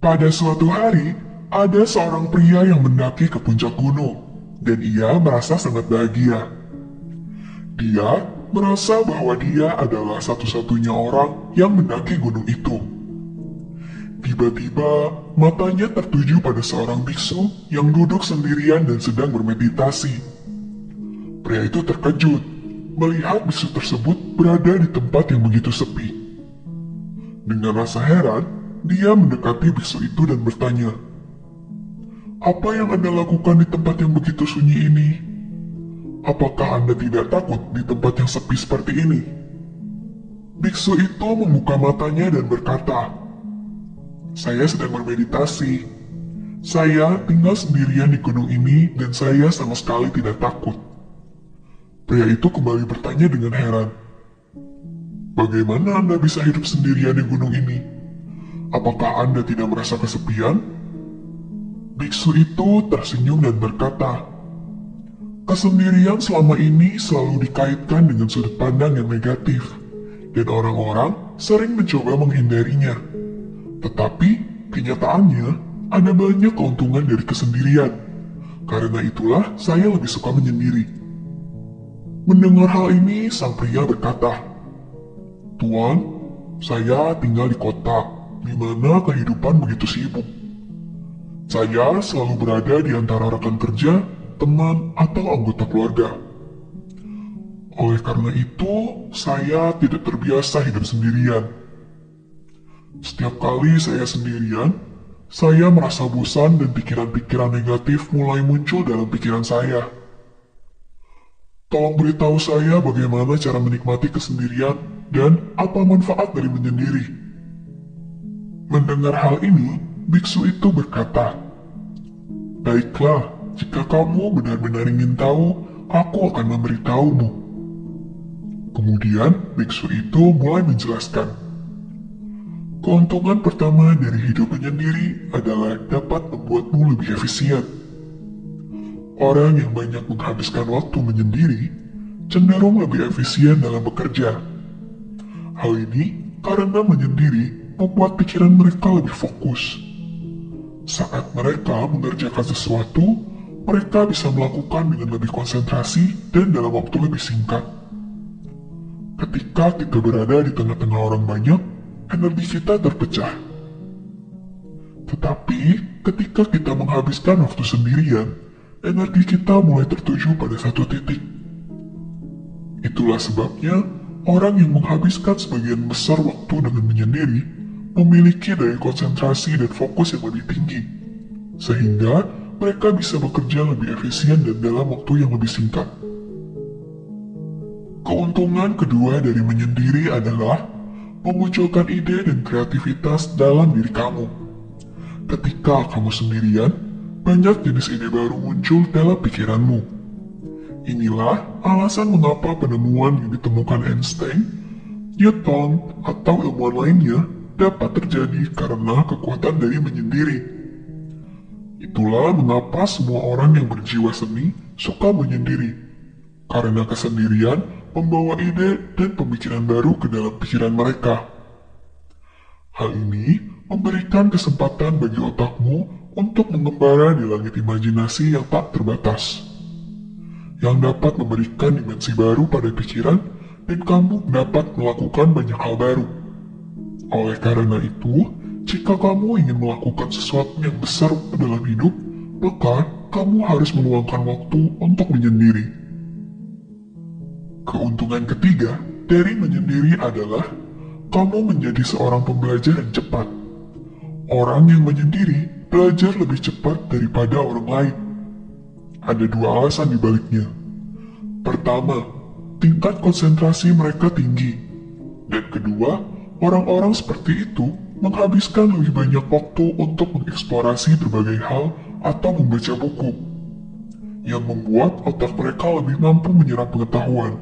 Pada suatu hari, ada seorang pria yang mendaki ke puncak gunung, dan ia merasa sangat bahagia. Dia merasa bahwa dia adalah satu-satunya orang yang mendaki gunung itu. Tiba-tiba, matanya tertuju pada seorang biksu yang duduk sendirian dan sedang bermeditasi. Pria itu terkejut melihat biksu tersebut berada di tempat yang begitu sepi. Dengan rasa heran, dia mendekati biksu itu dan bertanya, "Apa yang Anda lakukan di tempat yang begitu sunyi ini? Apakah Anda tidak takut di tempat yang sepi seperti ini?" Biksu itu membuka matanya dan berkata, "Saya sedang bermeditasi. Saya tinggal sendirian di gunung ini dan saya sama sekali tidak takut." Pria itu kembali bertanya dengan heran, "Bagaimana Anda bisa hidup sendirian di gunung ini? Apakah Anda tidak merasa kesepian?" Biksu itu tersenyum dan berkata, "Kesendirian selama ini selalu dikaitkan dengan sudut pandang yang negatif, dan orang-orang sering mencoba menghindarinya. Tetapi, kenyataannya ada banyak keuntungan dari kesendirian. Karena itulah saya lebih suka menyendiri." Mendengar hal ini, sang pria berkata, "Tuan, saya tinggal di kota, di mana kehidupan begitu sibuk. Saya selalu berada di antara rekan kerja, teman, atau anggota keluarga. Oleh karena itu, saya tidak terbiasa hidup sendirian. Setiap kali saya sendirian, saya merasa bosan dan pikiran-pikiran negatif mulai muncul dalam pikiran saya. Tolong beritahu saya bagaimana cara menikmati kesendirian dan apa manfaat dari menyendiri." Mendengar hal ini, biksu itu berkata, "Baiklah, jika kamu benar-benar ingin tahu, aku akan memberitahumu." Kemudian, biksu itu mulai menjelaskan, "Keuntungan pertama dari hidup menyendiri adalah dapat membuatmu lebih efisien. Orang yang banyak menghabiskan waktu menyendiri cenderung lebih efisien dalam bekerja. Hal ini karena menyendiri membuat pikiran mereka lebih fokus. Saat mereka mengerjakan sesuatu, mereka bisa melakukan dengan lebih konsentrasi dan dalam waktu lebih singkat. Ketika kita berada di tengah-tengah orang banyak, energi kita terpecah. Tetapi, ketika kita menghabiskan waktu sendirian, energi kita mulai tertuju pada satu titik. Itulah sebabnya, orang yang menghabiskan sebagian besar waktu dengan menyendiri memiliki daya konsentrasi dan fokus yang lebih tinggi, sehingga mereka bisa bekerja lebih efisien dan dalam waktu yang lebih singkat." Keuntungan kedua dari menyendiri adalah memunculkan ide dan kreativitas dalam diri kamu. Ketika kamu sendirian, banyak jenis ide baru muncul dalam pikiranmu. Inilah alasan mengapa penemuan yang ditemukan Einstein, Newton, atau ilmuwan lainnya dapat terjadi karena kekuatan dari menyendiri. Itulah mengapa semua orang yang berjiwa seni suka menyendiri, karena kesendirian membawa ide dan pemikiran baru ke dalam pikiran mereka. Hal ini memberikan kesempatan bagi otakmu untuk mengembara di langit imajinasi yang tak terbatas, yang dapat memberikan dimensi baru pada pikiran dan kamu dapat melakukan banyak hal baru. Oleh karena itu, jika kamu ingin melakukan sesuatu yang besar dalam hidup, maka kamu harus meluangkan waktu untuk menyendiri. Keuntungan ketiga dari menyendiri adalah kamu menjadi seorang pembelajar yang cepat. Orang yang menyendiri belajar lebih cepat daripada orang lain. Ada dua alasan di baliknya. Pertama, tingkat konsentrasi mereka tinggi. Dan kedua, orang-orang seperti itu menghabiskan lebih banyak waktu untuk mengeksplorasi berbagai hal atau membaca buku, yang membuat otak mereka lebih mampu menyerap pengetahuan.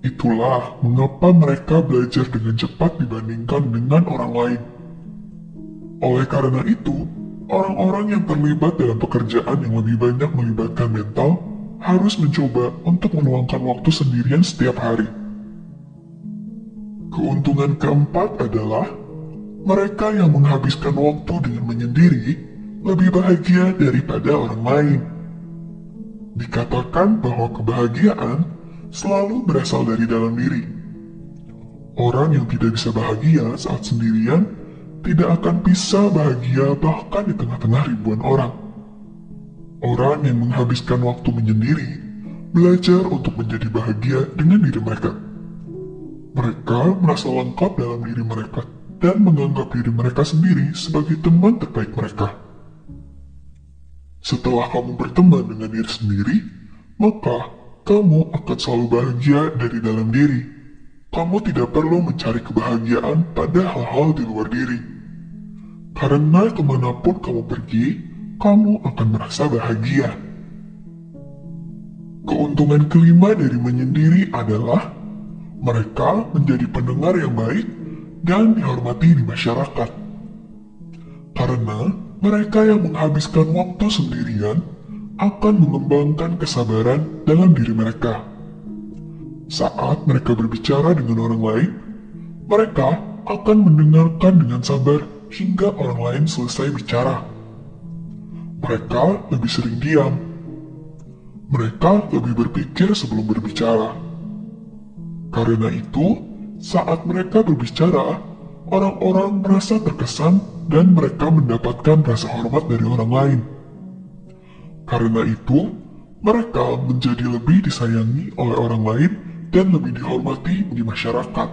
Itulah mengapa mereka belajar dengan cepat dibandingkan dengan orang lain. Oleh karena itu, orang-orang yang terlibat dalam pekerjaan yang lebih banyak melibatkan mental harus mencoba untuk meluangkan waktu sendirian setiap hari. Keuntungan keempat adalah Mereka yang menghabiskan waktu dengan menyendiri lebih bahagia daripada orang lain. Dikatakan bahwa kebahagiaan selalu berasal dari dalam diri. Orang yang tidak bisa bahagia saat sendirian tidak akan bisa bahagia bahkan di tengah-tengah ribuan orang. Orang yang menghabiskan waktu menyendiri belajar untuk menjadi bahagia dengan diri mereka. Mereka merasa lengkap dalam diri mereka dan menganggap diri mereka sendiri sebagai teman terbaik mereka. Setelah kamu berteman dengan diri sendiri, maka kamu akan selalu bahagia dari dalam diri. Kamu tidak perlu mencari kebahagiaan pada hal-hal di luar diri. Karena kemanapun kamu pergi, kamu akan merasa bahagia. Keuntungan kelima dari menyendiri adalah mereka menjadi pendengar yang baik dan dihormati di masyarakat. Karena mereka yang menghabiskan waktu sendirian akan mengembangkan kesabaran dalam diri mereka. Saat mereka berbicara dengan orang lain, mereka akan mendengarkan dengan sabar hingga orang lain selesai bicara. Mereka lebih sering diam. Mereka lebih berpikir sebelum berbicara. Karena itu, saat mereka berbicara, orang-orang merasa terkesan dan mereka mendapatkan rasa hormat dari orang lain. Karena itu, mereka menjadi lebih disayangi oleh orang lain dan lebih dihormati di masyarakat.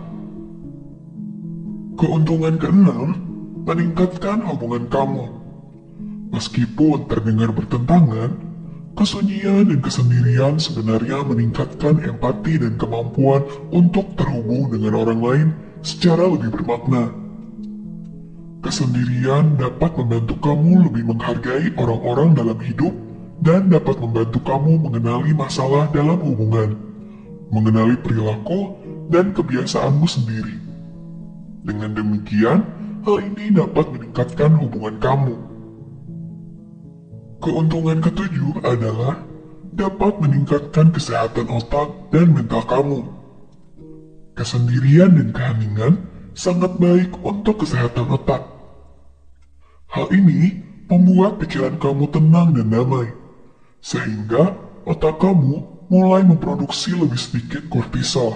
Keuntungan keenam, meningkatkan hubungan kamu. Meskipun terdengar bertentangan, kesunyian dan kesendirian sebenarnya meningkatkan empati dan kemampuan untuk terhubung dengan orang lain secara lebih bermakna. Kesendirian dapat membantu kamu lebih menghargai orang-orang dalam hidup dan dapat membantu kamu mengenali masalah dalam hubungan, mengenali perilaku dan kebiasaanmu sendiri. Dengan demikian, hal ini dapat meningkatkan hubungan kamu. Keuntungan ketujuh adalah dapat meningkatkan kesehatan otak dan mental kamu. Kesendirian dan keheningan sangat baik untuk kesehatan otak. Hal ini membuat pikiran kamu tenang dan damai, sehingga otak kamu mulai memproduksi lebih sedikit kortisol,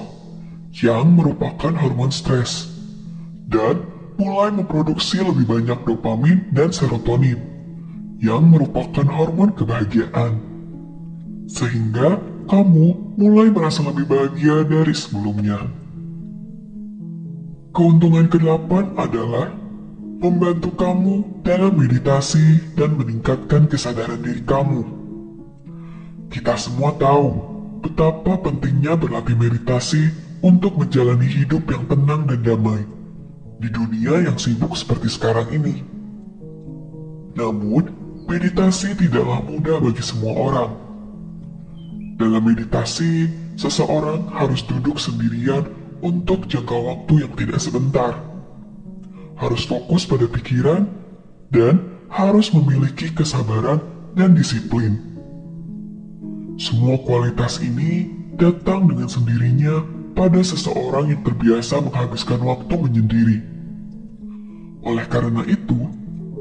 yang merupakan hormon stres, dan mulai memproduksi lebih banyak dopamin dan serotonin, yang merupakan hormon kebahagiaan. Sehingga kamu mulai merasa lebih bahagia dari sebelumnya. Keuntungan ke-8 adalah membantu kamu dalam meditasi dan meningkatkan kesadaran diri kamu. Kita semua tahu betapa pentingnya berlatih meditasi untuk menjalani hidup yang tenang dan damai di dunia yang sibuk seperti sekarang ini. Namun, meditasi tidaklah mudah bagi semua orang. Dalam meditasi, seseorang harus duduk sendirian untuk jangka waktu yang tidak sebentar. Harus fokus pada pikiran, dan harus memiliki kesabaran dan disiplin. Semua kualitas ini datang dengan sendirinya pada seseorang yang terbiasa menghabiskan waktu menyendiri. Oleh karena itu,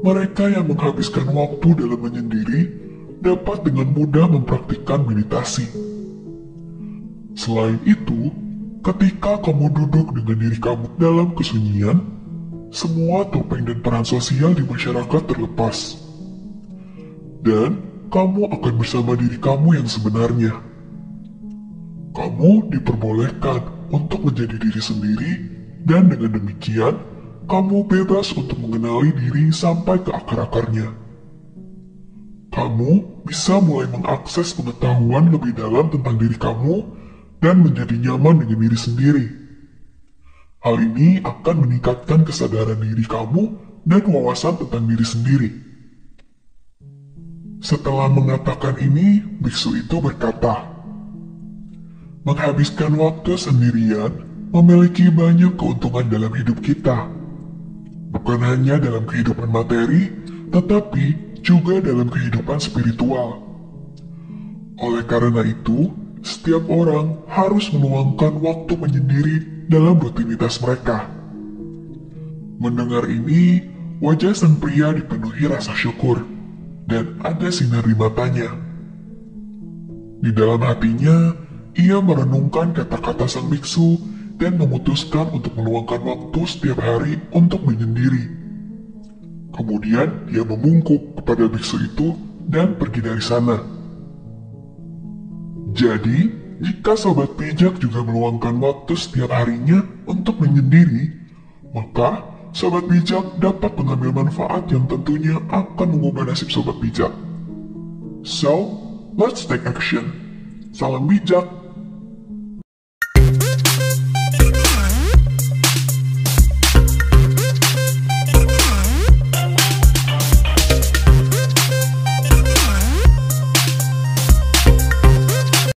mereka yang menghabiskan waktu dalam menyendiri dapat dengan mudah mempraktikkan meditasi. Selain itu, ketika kamu duduk dengan diri kamu dalam kesunyian, semua topeng dan peran sosial di masyarakat terlepas. Dan kamu akan bersama diri kamu yang sebenarnya. Kamu diperbolehkan untuk menjadi diri sendiri, dan dengan demikian, kamu bebas untuk mengenali diri sampai ke akar-akarnya. Kamu bisa mulai mengakses pengetahuan lebih dalam tentang diri kamu dan menjadi nyaman dengan diri sendiri. Hal ini akan meningkatkan kesadaran diri kamu dan wawasan tentang diri sendiri. Setelah mengatakan ini, biksu itu berkata, "Menghabiskan waktu sendirian memiliki banyak keuntungan dalam hidup kita. Bukan hanya dalam kehidupan materi, tetapi juga dalam kehidupan spiritual. Oleh karena itu, setiap orang harus meluangkan waktu menyendiri dalam rutinitas mereka. Mendengar ini, wajah sang pria dipenuhi rasa syukur, dan ada sinar di matanya. Di dalam hatinya, ia merenungkan kata-kata sang biksu dan memutuskan untuk meluangkan waktu setiap hari untuk menyendiri. Kemudian, dia membungkuk kepada biksu itu dan pergi dari sana. Jadi, jika sobat bijak juga meluangkan waktu setiap harinya untuk menyendiri, maka sobat bijak dapat mengambil manfaat yang tentunya akan mengubah nasib sobat bijak. So, let's take action. Salam bijak.